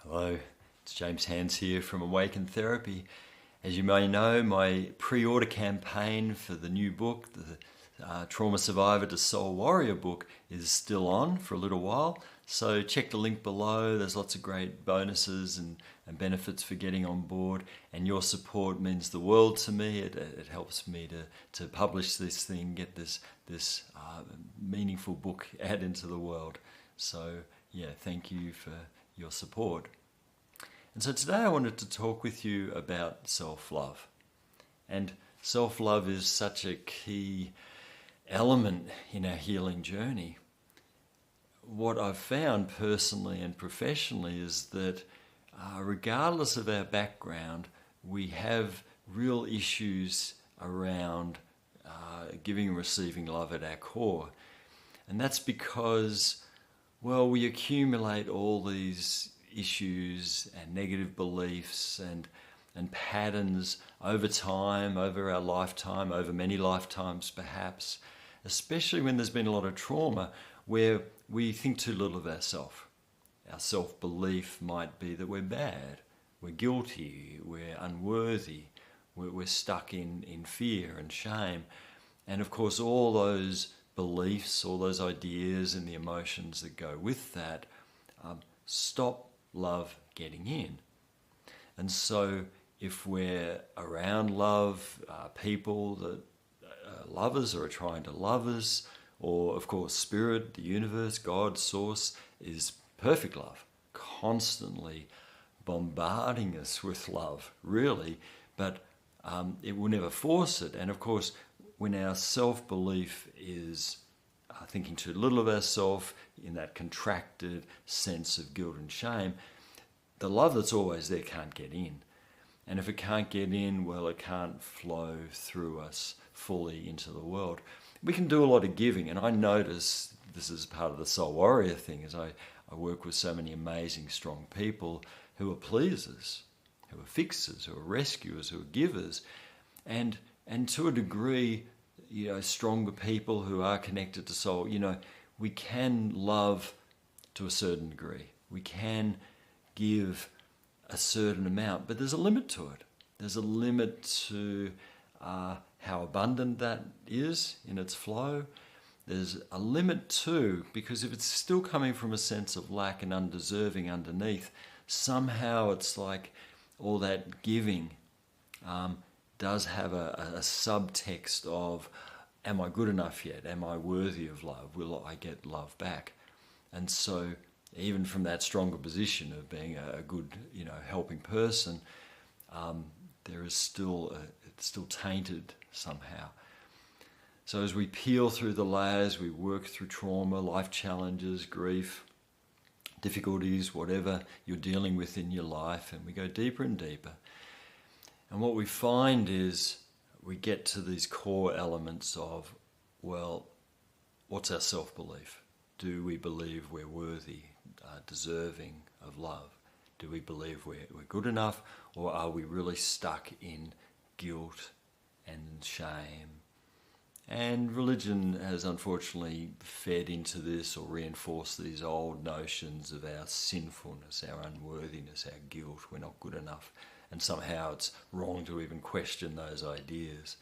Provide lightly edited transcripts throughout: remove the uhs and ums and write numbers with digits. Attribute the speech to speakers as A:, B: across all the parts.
A: Hello, it's James Hands here from Awaken Therapy. As you may know, my pre-order campaign for the new book, the Trauma Survivor to Soul Warrior book, is still on for a little while. So check the link below. There's lots of great bonuses and benefits for getting on board. And your support means the world to me. It helps me to publish this thing, get this meaningful book out into the world. So yeah, thank you for your support. And so today I wanted to talk with you about self-love. And self-love is such a key element in our healing journey. What I've found personally and professionally is that regardless of our background, we have real issues around giving and receiving love at our core. And that's because, well, we accumulate all these issues and negative beliefs and patterns over time, over our lifetime, over many lifetimes perhaps, especially when there's been a lot of trauma where we think too little of ourselves. Our self-belief might be that we're bad, we're guilty, we're unworthy, we're stuck in fear and shame. And of course all those beliefs, all those ideas and the emotions that go with that stop love getting in. And so if we're around love, people that love us or are trying to love us, or of course spirit, the universe, God, source is perfect love, constantly bombarding us with love, really, but it will never force it. And of course, when our self-belief is thinking too little of ourselves in that contracted sense of guilt and shame, the love that's always there can't get in. And if it can't get in, well, it can't flow through us fully into the world. We can do a lot of giving, and I notice this is part of the Soul Warrior thing, as I work with so many amazing, strong people who are pleasers, who are fixers, who are rescuers, who are givers, and to a degree, stronger people who are connected to soul, we can love to a certain degree. We can give a certain amount, but there's a limit to it. There's a limit to how abundant that is in its flow. There's a limit too, because if it's still coming from a sense of lack and undeserving underneath, somehow it's like all that giving does have a subtext of, am I good enough yet? Am I worthy of love? Will I get love back? And so even from that stronger position of being a good, helping person, there is it's still tainted somehow. So as we peel through the layers, we work through trauma, life challenges, grief, difficulties, whatever you're dealing with in your life, and we go deeper and deeper. And what we find is we get to these core elements of, well, what's our self-belief? Do we believe we're worthy, deserving of love? Do we believe we're good enough, or are we really stuck in guilt and shame? And religion has unfortunately fed into this or reinforced these old notions of our sinfulness, our unworthiness, our guilt, we're not good enough. And somehow it's wrong to even question those ideas.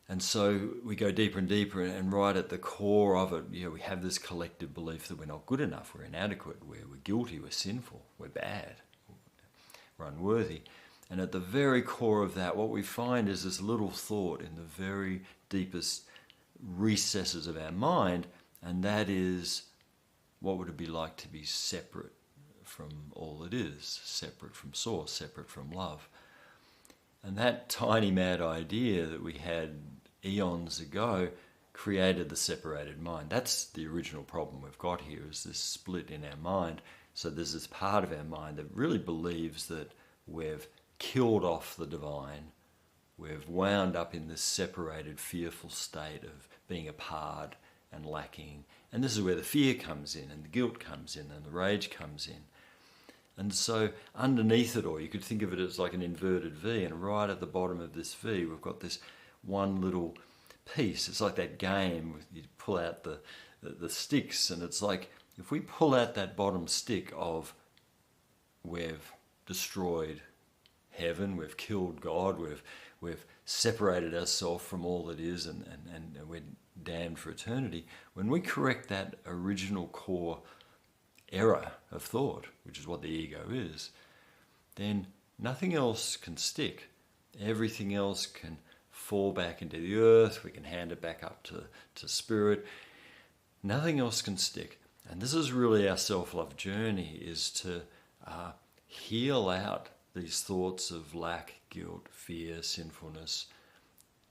A: And so we go deeper and deeper, and right at the core of it, we have this collective belief that we're not good enough, we're inadequate, we're guilty, we're sinful, we're bad, we're unworthy. And at the very core of that, what we find is this little thought in the very deepest recesses of our mind, and that is, what would it be like to be separate from all that is, separate from source, separate from love? And that tiny mad idea that we had eons ago created the separated mind. That's the original problem we've got here, is this split in our mind. So there's this part of our mind that really believes that we've killed off the divine. We've wound up in this separated, fearful state of being apart and lacking. And this is where the fear comes in, and the guilt comes in, and the rage comes in. And so underneath it all, you could think of it as like an inverted V, and right at the bottom of this V, we've got this one little piece. It's like that game, you pull out the sticks, and it's like, if we pull out that bottom stick of we've destroyed heaven, we've killed God, we've separated ourselves from all that is, and we're damned for eternity. When we correct that original core error of thought, which is what the ego is, then nothing else can stick. Everything else can fall back into the earth. We can hand it back up to spirit. Nothing else can stick. And this is really our self-love journey, is to heal out these thoughts of lack, guilt, fear, sinfulness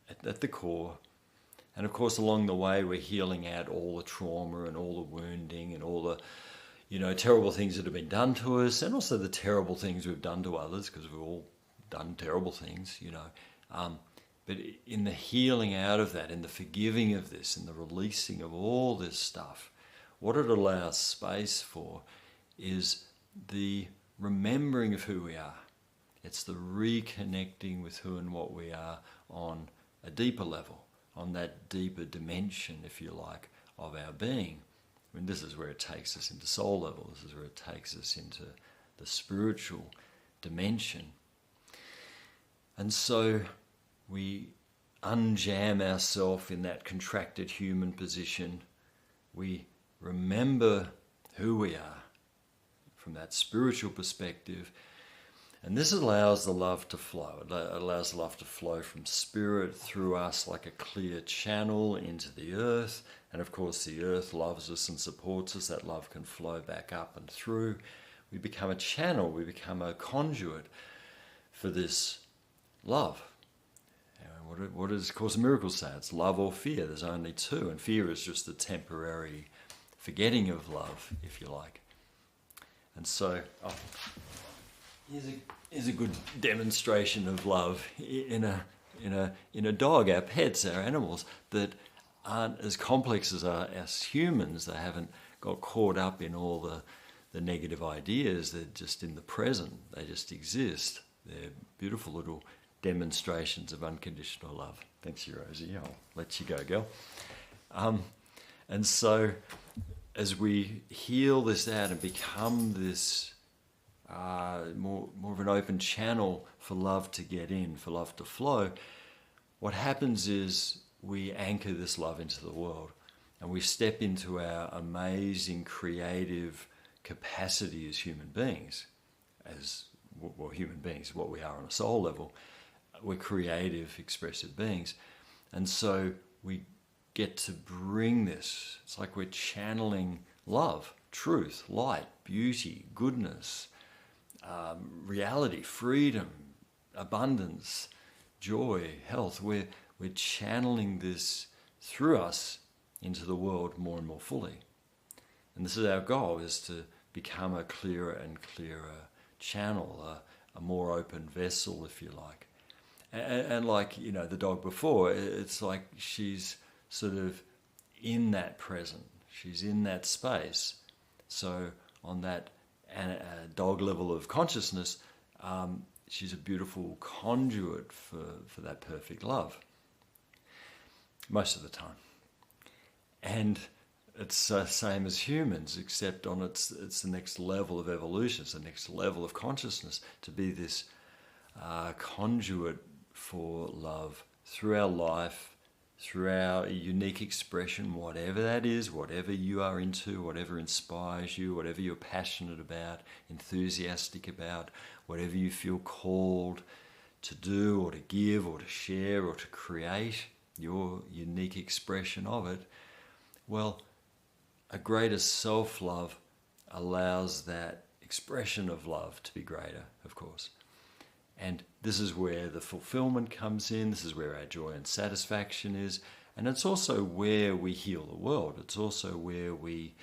A: at the core. And of course, along the way, we're healing out all the trauma and all the wounding and all the terrible things that have been done to us, and also the terrible things we've done to others, because we've all done terrible things, But in the healing out of that, in the forgiving of this, in the releasing of all this stuff, what it allows space for is the remembering of who we are. It's the reconnecting with who and what we are on a deeper level, on that deeper dimension, if you like, of our being. I mean, this is where it takes us into soul level. This is where it takes us into the spiritual dimension. And so we unjam ourselves in that contracted human position. We remember who we are from that spiritual perspective. And this allows the love to flow. It allows the love to flow from spirit through us like a clear channel into the earth. And of course, the earth loves us and supports us. That love can flow back up and through. We become a channel. We become a conduit for this love. What does Course in Miracles say? It's love or fear. There's only two. And fear is just the temporary forgetting of love, if you like. And so, here's a good demonstration of love in a dog. Our pets, our animals, that aren't as complex as us humans. They haven't got caught up in all the negative ideas. They're just in the present. They just exist. They're beautiful little demonstrations of unconditional love. Thanks, you, Rosie. I'll let you go, girl. And so, as we heal this out and become this more of an open channel for love to get in, for love to flow, what happens is we anchor this love into the world, and we step into our amazing creative capacity as human beings, human beings, what we are on a soul level. We're creative, expressive beings. And so we get to bring this. It's like we're channeling love, truth, light, beauty, goodness, reality, freedom, abundance, joy, health. We're channeling this through us into the world more and more fully. And this is our goal, is to become a clearer and clearer channel, a more open vessel, if you like. And like, the dog before, it's like she's sort of in that present. She's in that space. So on that dog level of consciousness, she's a beautiful conduit for that perfect love. Most of the time. And it's the same as humans, except it's the next level of evolution. It's the next level of consciousness, to be this conduit for love through our life, through our unique expression, whatever that is, whatever you are into, whatever inspires you, whatever you're passionate about, enthusiastic about, whatever you feel called to do or to give or to share or to create, your unique expression of it. Well, a greater self-love allows that expression of love to be greater, of course. And this is where the fulfillment comes in. This is where our joy and satisfaction is. And it's also where we heal the world. It's also where we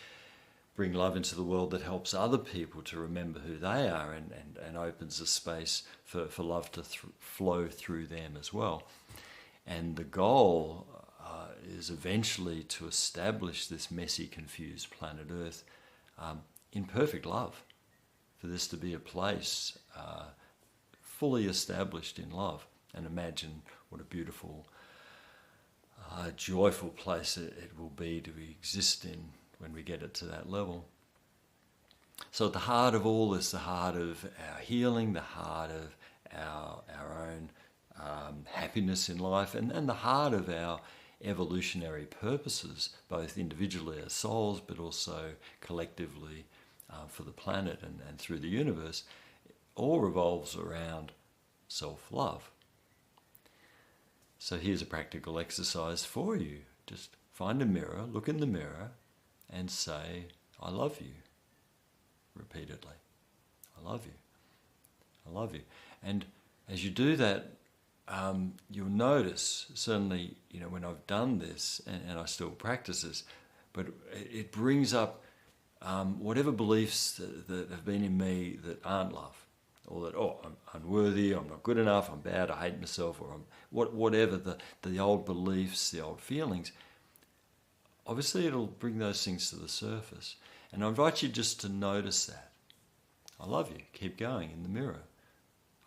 A: bring love into the world that helps other people to remember who they are, and opens a space for love to flow through them as well. And the goal is eventually to establish this messy, confused planet Earth in perfect love, for this to be a place fully established in love. And imagine what a beautiful, joyful place it will be to exist in when we get it to that level. So at the heart of all this, the heart of our healing, the heart of our own happiness in life, and the heart of our evolutionary purposes, both individually as souls, but also collectively for the planet and through the universe, all revolves around self-love. So here's a practical exercise for you. Just find a mirror, look in the mirror, and say, I love you, repeatedly. I love you. I love you. And as you do that, you'll notice, certainly, when I've done this, and I still practice this, but it brings up whatever beliefs that have been in me that aren't love, or that, I'm unworthy, I'm not good enough, I'm bad, I hate myself, or whatever the old beliefs, the old feelings. Obviously, it'll bring those things to the surface. And I invite you just to notice that. I love you. Keep going in the mirror.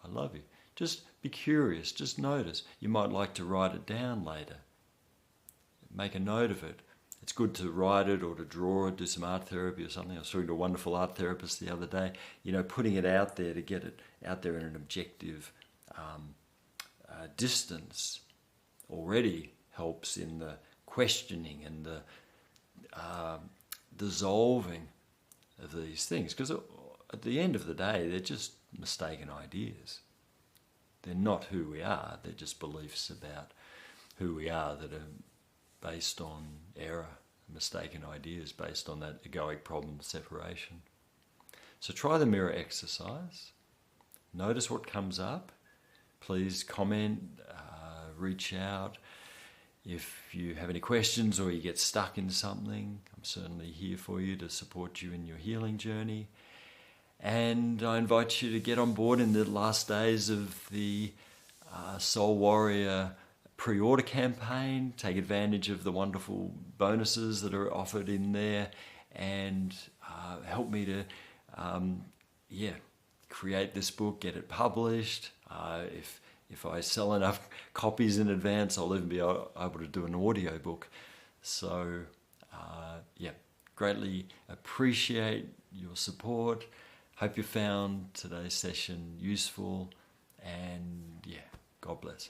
A: I love you. Just be curious. Just notice. You might like to write it down later. Make a note of it. It's good to write it or to draw it, do some art therapy or something. I was talking to a wonderful art therapist the other day. Putting it out there, to get it out there in an objective distance already helps in the questioning and the dissolving of these things. Because at the end of the day, they're just mistaken ideas. They're not who we are. They're just beliefs about who we are that are based on error, mistaken ideas based on that egoic problem of separation. So try the mirror exercise. Notice what comes up. Please comment, reach out. If you have any questions or you get stuck in something, I'm certainly here for you to support you in your healing journey. And I invite you to get on board in the last days of the Soul Warrior pre-order campaign. Take advantage of the wonderful bonuses that are offered in there, and help me to create this book, get it published. If I sell enough copies in advance, I'll even be able to do an audio book. So greatly appreciate your support. Hope you found today's session useful, and God bless.